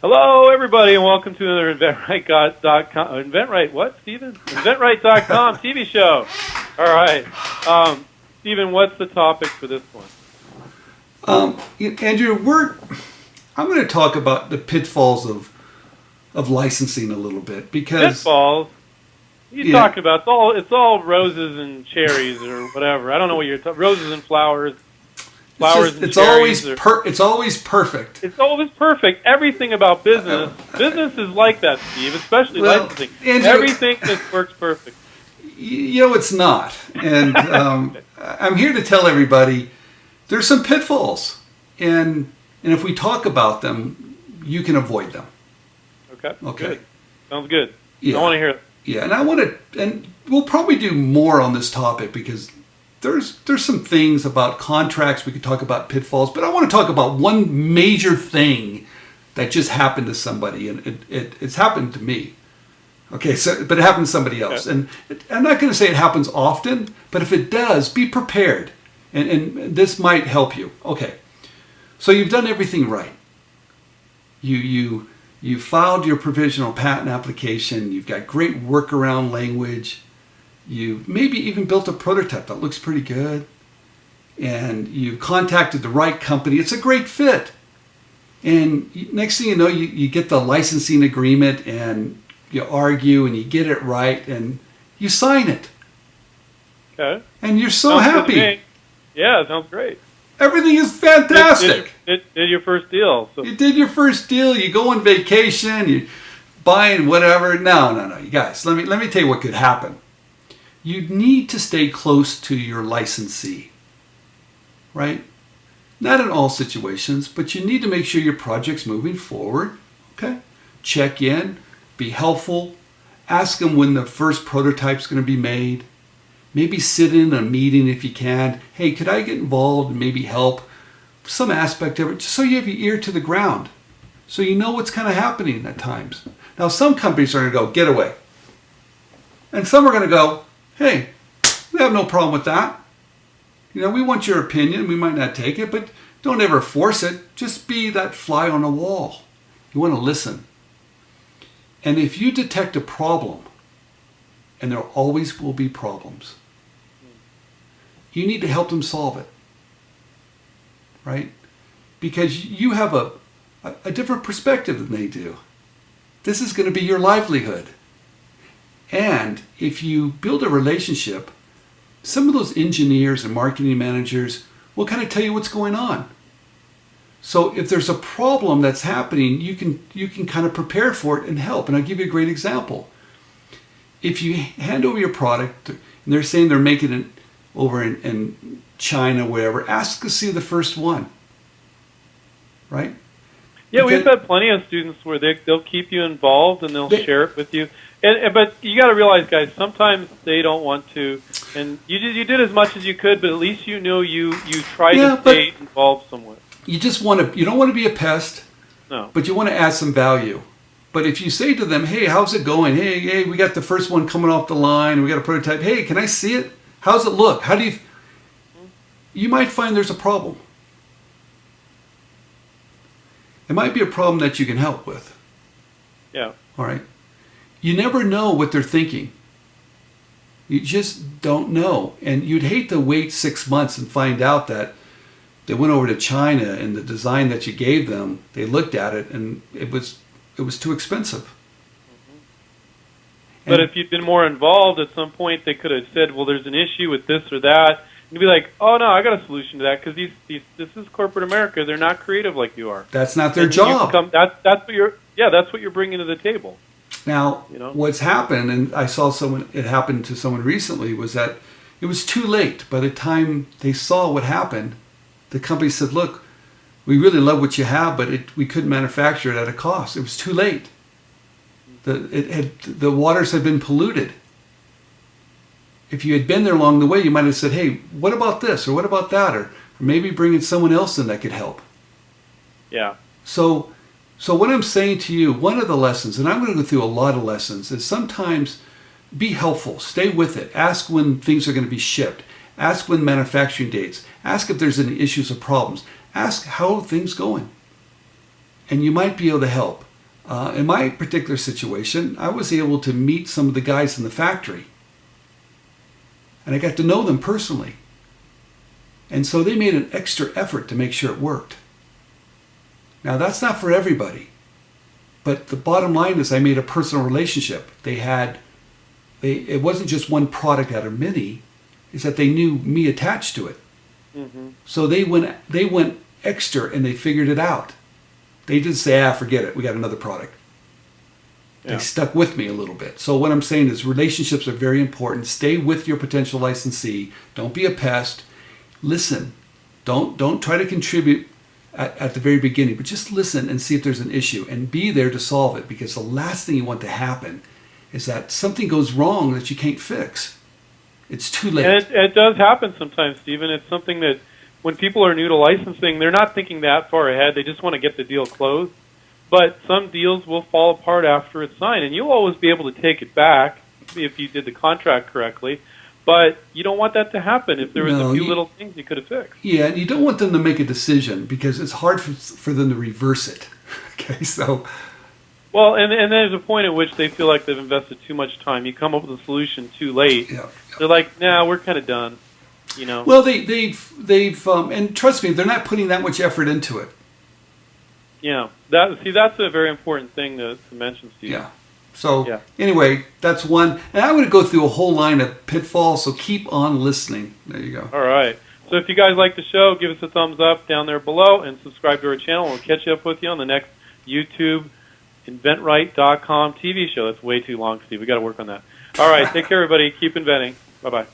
Hello, everybody, and welcome to another inventright.com. InventRight, what, Stephen? InventRight.com TV show. All right. Stephen, what's the topic for this one? Andrew, I'm going to talk about the pitfalls of licensing a little bit because pitfalls. What are you talking about? It's all roses and cherries or whatever. I don't know what you're talking. Roses and flowers. It's always perfect. It's always perfect. Everything about business is like that, Steve. Especially licensing. Andrew, everything just works perfect. It's not. And I'm here to tell everybody there's some pitfalls, and if we talk about them, you can avoid them. Okay. Good. Sounds good. Yeah. I want to hear it. Yeah, and we'll probably do more on this topic because there's some things about contracts we could talk about pitfalls, but I want to talk about one major thing that just happened to somebody, and it's happened to me. Okay, but it happened to somebody else, and I'm not going to say it happens often, but if it does, be prepared, and this might help you. Okay, so you've done everything right. You filed your provisional patent application. You've got great workaround language. You've maybe even built a prototype that looks pretty good. And you've contacted the right company. It's a great fit. And next thing you know, you get the licensing agreement and you argue and you get it right and you sign it. Okay. And you're so happy. Yeah, it sounds great. Everything is fantastic. Did your first deal. So. You did your first deal. You go on vacation. You buying whatever. No. You guys, let me tell you what could happen. You need to stay close to your licensee, right? Not in all situations, but you need to make sure your project's moving forward. Okay, check in, be helpful, ask them when the first prototype's going to be made. Maybe sit in a meeting if you can. Hey, could I get involved and maybe help some aspect of it, just so you have your ear to the ground, so you know what's kind of happening at times. Now, some companies are going to go, get away. And some are going to go, hey, we have no problem with that. We want your opinion. We might not take it, but don't ever force it. Just be that fly on the wall. You want to listen. And if you detect a problem, and there always will be problems, you need to help them solve it, right? Because you have a different perspective than they do. This is going to be your livelihood. And if you build a relationship, some of those engineers and marketing managers will kind of tell you what's going on. So if there's a problem that's happening, you can kind of prepare for it and help. And I'll give you a great example. If you hand over your product and they're saying they're making it over in China, wherever, ask to see the first one, right? Yeah, we've had plenty of students where they'll keep you involved and they'll share it with you. But you got to realize, guys, sometimes they don't want to. And you did as much as you could, but at least you tried to stay involved somewhat. You don't want to be a pest. No. But you want to add some value. But if you say to them, hey, how's it going? Hey, we got the first one coming off the line. We got a prototype. Hey, can I see it? How's it look? You might find there's a problem. It might be a problem that you can help with. Yeah. All right. You never know what they're thinking. You just don't know. And you'd hate to wait 6 months and find out that they went over to China and the design that you gave them, they looked at it and it was too expensive. Mm-hmm. But if you'd been more involved, at some point they could have said, well, there's an issue with this or that. And you'd be like, oh, no, I got a solution to that because this is corporate America. They're not creative like you are. That's not their job. That's what you're bringing to the table. Now, what's happened, and I saw it happened to someone recently, was that it was too late. By the time they saw what happened, the company said, look, we really love what you have, but we couldn't manufacture it at a cost. It was too late. The waters had been polluted. If you had been there along the way, you might have said, hey, what about this or what about that? Or maybe bringing someone else in that could help. Yeah. So what I'm saying to you, one of the lessons, and I'm going to go through a lot of lessons, is sometimes be helpful. Stay with it. Ask when things are going to be shipped. Ask when manufacturing dates. Ask if there's any issues or problems. Ask how things going. And you might be able to help. In my particular situation, I was able to meet some of the guys in the factory. And I got to know them personally. And so they made an extra effort to make sure it worked. Now, that's not for everybody. But the bottom line is I made a personal relationship. It wasn't just one product out of many. It's that they knew me attached to it. Mm-hmm. So they went extra and they figured it out. They didn't say, forget it, we got another product. Yeah. They stuck with me a little bit. So what I'm saying is relationships are very important. Stay with your potential licensee. Don't be a pest. Listen. Don't try to contribute at the very beginning, but just listen and see if there's an issue and be there to solve it, because the last thing you want to happen is that something goes wrong that you can't fix. It's too late. And it does happen sometimes, Stephen. It's something that when people are new to licensing, they're not thinking that far ahead. They just want to get the deal closed. But some deals will fall apart after it's signed, and you'll always be able to take it back if you did the contract correctly. But you don't want that to happen if there was a few little things you could have fixed. Yeah, and you don't want them to make a decision because it's hard for them to reverse it. Okay, so... Well, and there's a point at which they feel like they've invested too much time. You come up with a solution too late. Yeah. They're like, nah, we're kind of done. You know. Well, they've and trust me, they're not putting that much effort into it. Yeah, that's a very important thing to mention, Steve. Yeah. So anyway, that's one. And I would go through a whole line of pitfalls. So keep on listening. There you go. All right. So if you guys like the show, give us a thumbs up down there below and subscribe to our channel. We'll catch up with you on the next YouTube inventRight.com TV show. That's way too long, Steve. We got to work on that. All right. Take care, everybody. Keep inventing. Bye-bye.